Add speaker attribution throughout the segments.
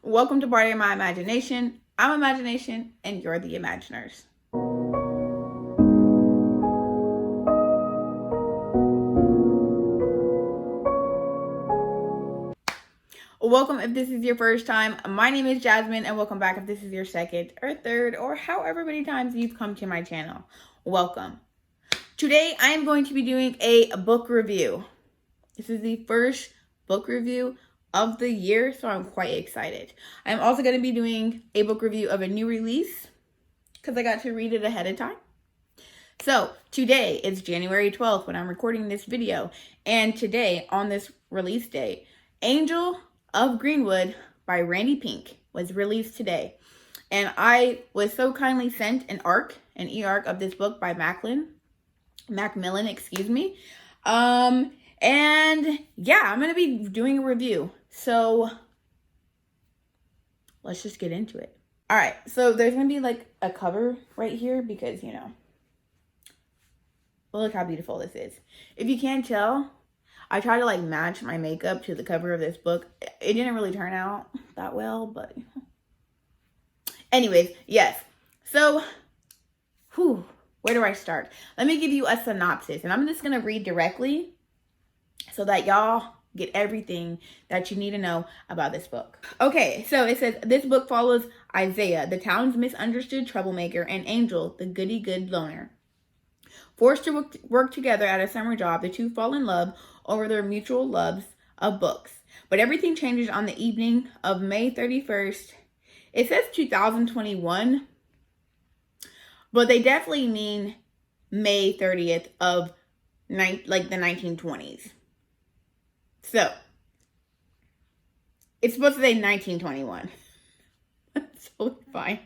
Speaker 1: Welcome to Party of My Imagination. I'm Imagination, and you're the Imaginers. Welcome if this is your first time. My name is Jasmine, and welcome back if this is your second or third or however many times you've come to my channel. Welcome. Today, I am going to be doing a book review. This is the first book review of the year, so I'm quite excited. I'm also going to be doing a book review of a new release because I got to read it ahead of time. So today is January 12th when I'm recording this video, and today on this release day, Angel of Greenwood by Randi Pink was released today, and I was so kindly sent an e-arc of this book by Macmillan, excuse me. And yeah, I'm going to be doing a review. So let's just get into it. All right. So there's going to be like a cover right here because, look how beautiful this is. If you can't tell, I tried to like match my makeup to the cover of this book. It didn't really turn out that well, but anyways, yes. So, where do I start? Let me give you a synopsis, and I'm just going to read directly so that y'all get everything that you need to know about this book. Okay, so it says, this book follows Isaiah, the town's misunderstood troublemaker, and Angel, the goody-good loner. Forced to work together at a summer job, the two fall in love over their mutual loves of books. But everything changes on the evening of May 31st. It says 2021, but they definitely mean May 30th of the 1920s. So, it's supposed to say 1921. That's totally fine.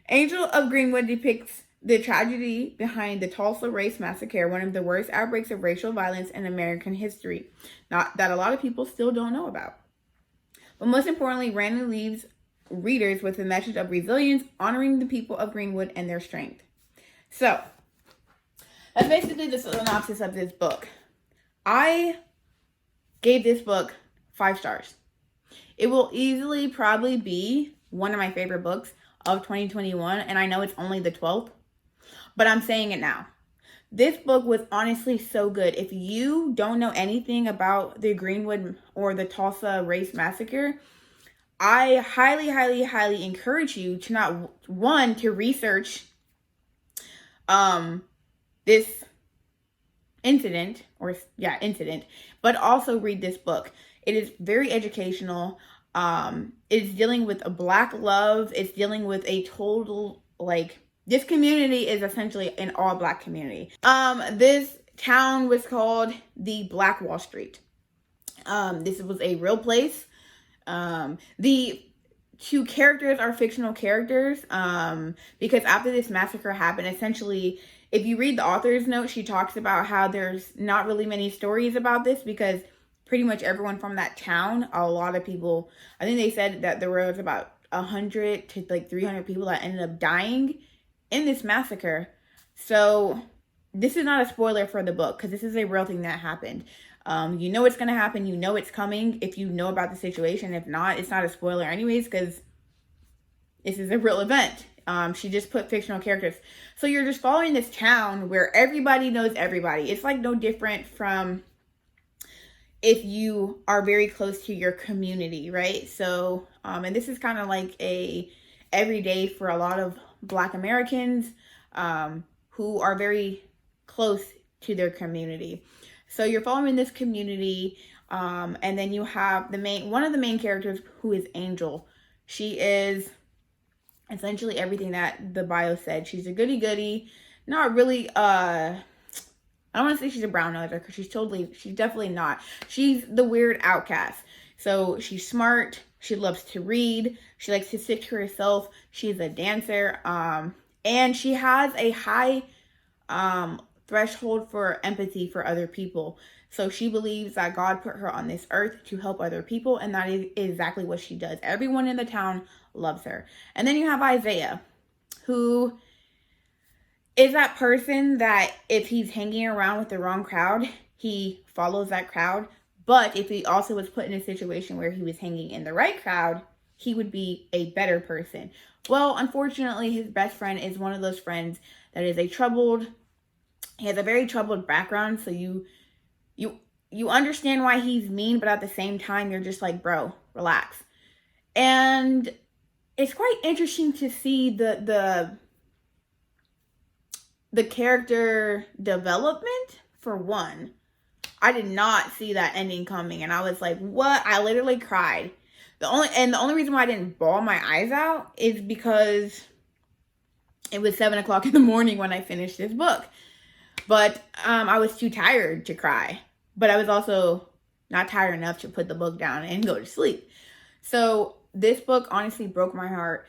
Speaker 1: Angel of Greenwood depicts the tragedy behind the Tulsa Race Massacre, one of the worst outbreaks of racial violence in American history, not that a lot of people still don't know about. But most importantly, Randi leaves readers with a message of resilience, honoring the people of Greenwood and their strength. So, that's basically the synopsis of this book. I gave this book 5 stars. It will easily probably be one of my favorite books of 2021, and I know it's only the 12th, but I'm saying it now. This book was honestly so good. If you don't know anything about the Greenwood or the Tulsa Race Massacre, I highly, highly, highly encourage you to to research this incident, but also read this book. It is very educational. It's dealing with a Black love. It's dealing with a total, this community is essentially an all Black community. This town was called the Black Wall Street. This was a real place. The 2 characters are fictional characters, because after this massacre happened, essentially, if you read the author's note, she talks about how there's not really many stories about this because pretty much everyone from that town, a lot of people, I think they said that there was about 100 to 300 people that ended up dying in this massacre. So this is not a spoiler for the book because this is a real thing that happened. You know it's going to happen. You know it's coming if you know about the situation. If not, it's not a spoiler anyways because this is a real event. She just put fictional characters. So you're just following this town where everybody knows everybody. It's like no different from if you are very close to your community, right? So, and this is kind of like a everyday for a lot of Black Americans who are very close to their community. So you're following this community, and then you have one of the main characters who is Angel. She is essentially everything that the bio said. She's a goody-goody, not really, I don't want to say she's a brown noser because she's definitely not. She's the weird outcast. So she's smart. She loves to read. She likes to sit to herself. She's a dancer. And she has a high, threshold for empathy for other people. So she believes that God put her on this earth to help other people, and that is exactly what she does. Everyone in the town loves her. And then you have Isaiah, who is that person that if he's hanging around with the wrong crowd, he follows that crowd. But if he also was put in a situation where he was hanging in the right crowd, he would be a better person. Well, unfortunately, his best friend is one of those friends that is he has a very troubled background. So you understand why he's mean, but at the same time, you're just like, bro, relax. And it's quite interesting to see the character development. For one, I did not see that ending coming, and I was like, what? I literally cried. The only reason why I didn't bawl my eyes out is because it was 7 o'clock in the morning when I finished this book. But I was too tired to cry. But I was also not tired enough to put the book down and go to sleep. So this book honestly broke my heart.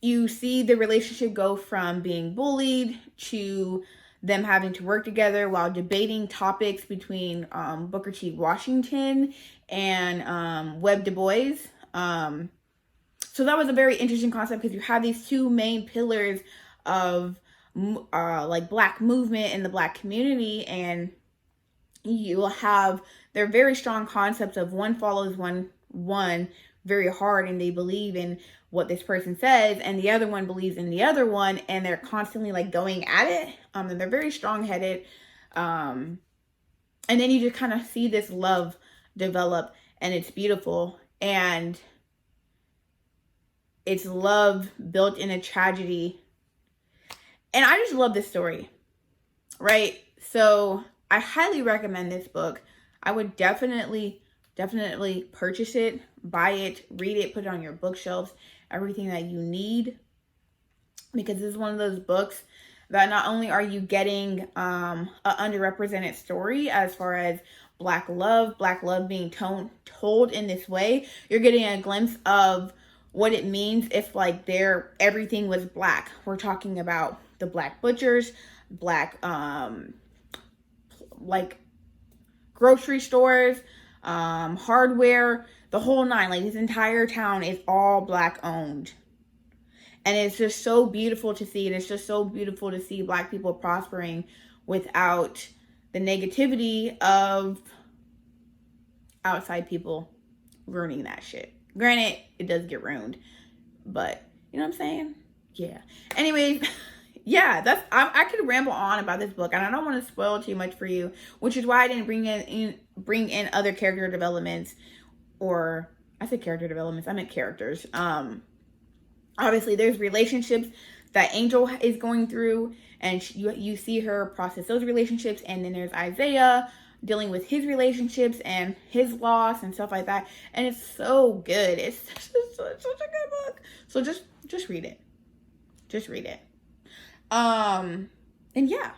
Speaker 1: You see the relationship go from being bullied to them having to work together while debating topics between Booker T. Washington and Webb Du Bois. So that was a very interesting concept because you have these two main pillars of like Black movement in the Black community, and you will have their very strong concepts of one follows one very hard, and they believe in what this person says, and the other one believes in the other one, and they're constantly like going at it. And they're very strong-headed. And then you just kind of see this love develop, and it's beautiful. And it's love built in a tragedy. And I just love this story, right? So I highly recommend this book. I would definitely purchase it, buy it, read it, put it on your bookshelves, everything that you need. Because this is one of those books that not only are you getting an underrepresented story as far as Black love being told in this way, you're getting a glimpse of what it means if like everything was Black. We're talking about the Black butchers, Black like grocery stores, hardware, the whole nine. Like this entire town is all Black owned. And it's just so beautiful to see. And it's just so beautiful to see Black people prospering without the negativity of outside people ruining that shit. Granted, it does get ruined. But, you know what I'm saying? Yeah. Anyways, yeah, I could ramble on about this book. And I don't want to spoil too much for you. Which is why I didn't bring in other character developments. Or, I said character developments. I meant characters. Obviously, there's relationships that Angel is going through, and you see her process those relationships, and then there's Isaiah dealing with his relationships and his loss and stuff like that, and it's so good. It's such a good book. So just read it. Just read it. And yeah,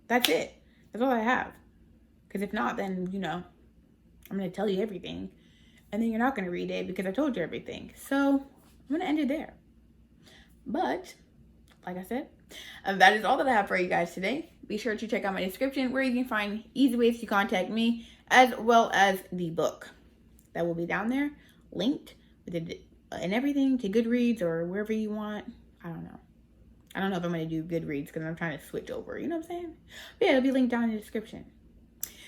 Speaker 1: that's it. That's all I have. Because if not, then, you know, I'm going to tell you everything, and then you're not going to read it because I told you everything. So I'm going to end it there. But, like I said, that is all that I have for you guys today. Be sure to check out my description where you can find easy ways to contact me, as well as the book. That will be down there, linked with it and everything to Goodreads or wherever you want. I don't know. I don't know if I'm going to do Goodreads because I'm trying to switch over. You know what I'm saying? But yeah, it'll be linked down in the description.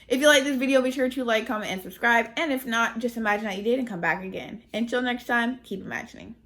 Speaker 1: If you like this video, be sure to like, comment, and subscribe. And if not, just imagine that you did and come back again. Until next time, keep imagining.